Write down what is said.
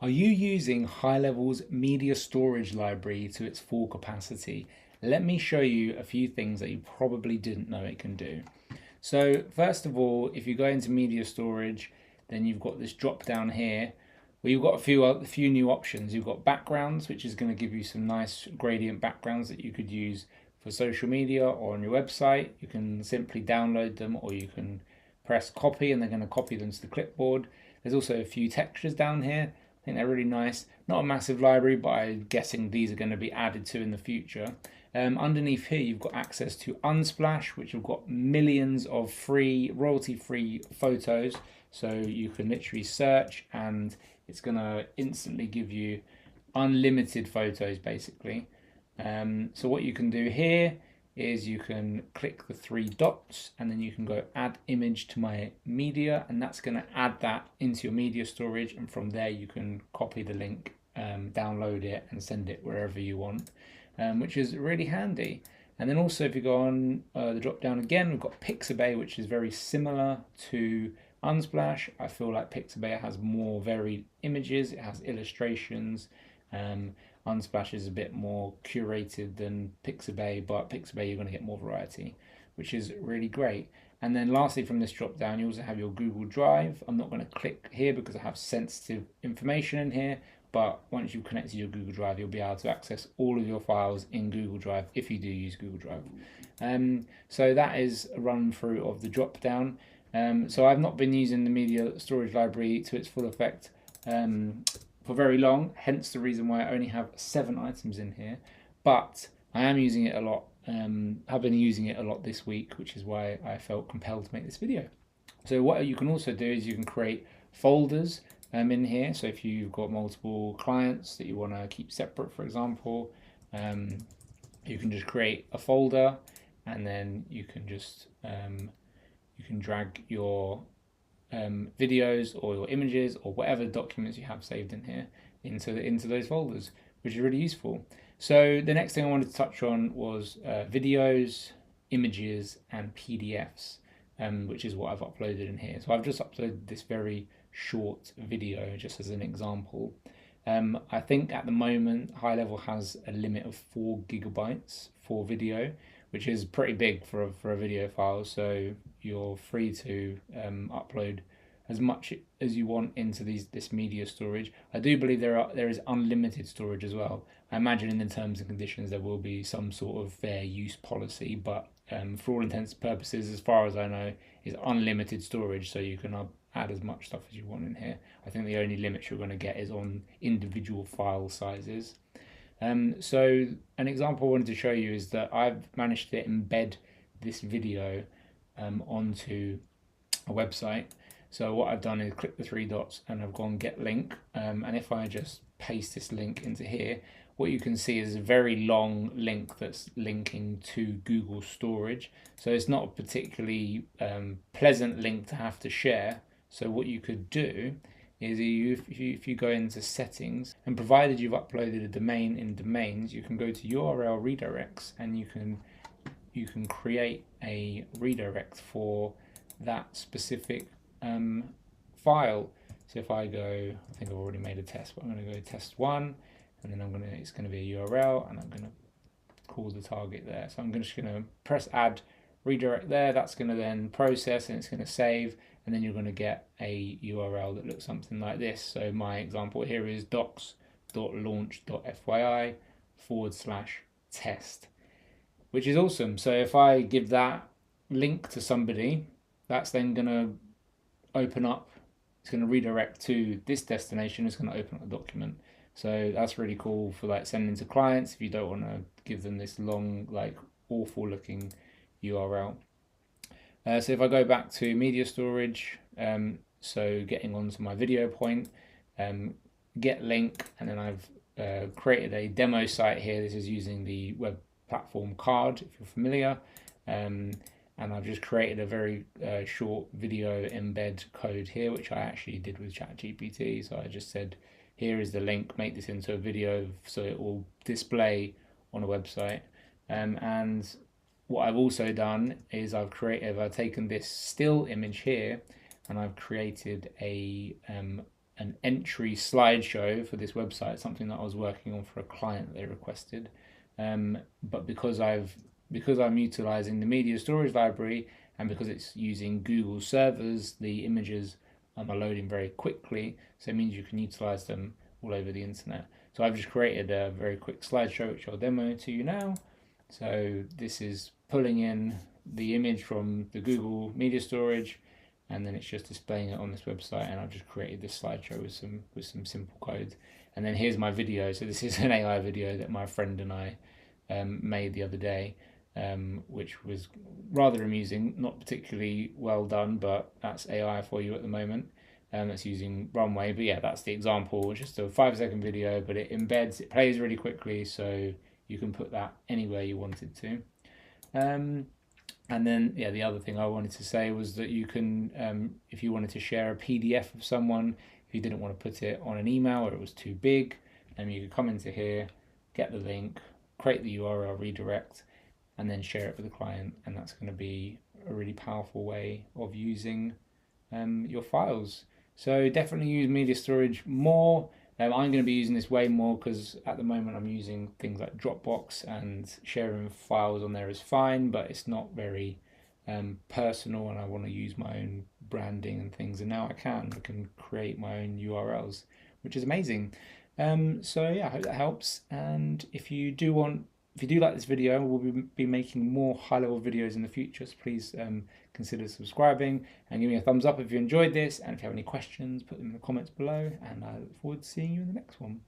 Are you using HighLevel's media storage library to its full capacity? Let me show you a few things that you probably didn't know it can do. So first of all, if you go into media storage, then you've got this drop down here where you've got a few new options. You've got backgrounds, which is going to give you some nice gradient backgrounds that you could use for social media or on your website. You can simply download them, or you can press copy and they're going to copy them to the clipboard. There's also a few textures down here. I think they're really nice. Not a massive library, but I'm guessing these are going to be added to in the future. Underneath here, you've got access to Unsplash, which have got millions of free, royalty-free photos. So you can literally search and it's going to instantly give you unlimited photos, basically. So what you can do here is you can click the three dots and then you can go add image to my media, and that's going to add that into your media storage, and from there you can copy the link, download it and send it wherever you want, which is really handy. And then also if you go on the drop down again, we've got Pixabay, which is very similar to Unsplash. I feel like Pixabay has more varied images, it has illustrations. Unsplash is a bit more curated than Pixabay, but Pixabay you're going to get more variety, which is really great. And then lastly, from this drop down, you also have your Google Drive. I'm not going to click here because I have sensitive information in here, but once you've connected your Google Drive, you'll be able to access all of your files in Google Drive if you do use Google Drive. So that is a run through of the drop down. So I've not been using the media storage library to its full effect for very long, hence the reason why I only have 7 items in here, but I am using it a lot. I've been using it a lot this week, which is why I felt compelled to make this video. So what you can also do is you can create folders in here. So if you've got multiple clients that you want to keep separate, for example, you can just create a folder, and then you can just you can drag your videos or your images or whatever documents you have saved in here into those folders, which is really useful. So the next thing I wanted to touch on was videos, images, and PDFs, which is what I've uploaded in here. So I've just uploaded this very short video just as an example. I think at the moment HighLevel has a limit of 4 gigabytes for video, which is pretty big for a video file. So you're free to upload as much as you want into this media storage. I do believe there is unlimited storage as well. I imagine in the terms and conditions there will be some sort of fair use policy, but for all intents and purposes, as far as I know, is unlimited storage. So you can add as much stuff as you want in here. I think the only limits you're going to get is on individual file sizes. So an example I wanted to show you is that I've managed to embed this video onto a website. So what I've done is click the 3 dots and I've gone get link, and if I just paste this link into here, what you can see is a very long link that's linking to Google storage. So it's not a particularly pleasant link to have to share. So what you could do is if you go into settings, and provided you've uploaded a domain in domains, you can go to URL redirects and you can create a redirect for that specific file. So if I go, I think I've already made a test, but I'm going to go test 1, and then it's going to be a URL, and I'm going to call the target there. So I'm just going to press add redirect there. That's going to then process and it's going to save, and then you're going to get a URL that looks something like this. So my example here is docs.launch.fyi/test, which is awesome. So if I give that link to somebody, that's then going to open up, it's going to redirect to this destination, it's going to open up a document. So that's really cool for like sending to clients if you don't want to give them this long, like awful looking URL. So if I go back to media storage, so getting onto my video point, get link, and then I've created a demo site here. This is using the web platform Card, if you're familiar, and I've just created a very short video embed code here, which I actually did with ChatGPT. So I just said, here is the link, make this into a video so it will display on a website. And what I've also done is I've taken this still image here and I've created a an entry slideshow for this website, something that I was working on for a client that they requested. But because I'm utilizing the media storage library, and because it's using Google servers, the images are loading very quickly. So it means you can utilize them all over the internet. So I've just created a very quick slideshow, which I'll demo to you now. So this is pulling in the image from the Google media storage, and then it's just displaying it on this website. And I've just created this slideshow with some simple code. And then here's my video. So this is an AI video that my friend and I made the other day, which was rather amusing, not particularly well done, but that's AI for you at the moment. That's using Runway, but yeah, that's the example. It's just a 5-second video, but it plays really quickly, so you can put that anywhere you wanted to. And then, yeah, the other thing I wanted to say was that you can, if you wanted to share a PDF of someone, if you didn't want to put it on an email or it was too big, you could come into here, get the link, create the URL redirect, and then share it with the client. And that's going to be a really powerful way of using your files. So definitely use media storage more. I'm going to be using this way more because at the moment I'm using things like Dropbox, and sharing files on there is fine, but it's not very personal, and I want to use my own branding and things, and now I can create my own URLs, which is amazing. So yeah, I hope that helps. And if you do like this video, we'll be making more high-level videos in the future, so please consider subscribing and give me a thumbs up if you enjoyed this. And if you have any questions, put them in the comments below, and I look forward to seeing you in the next one.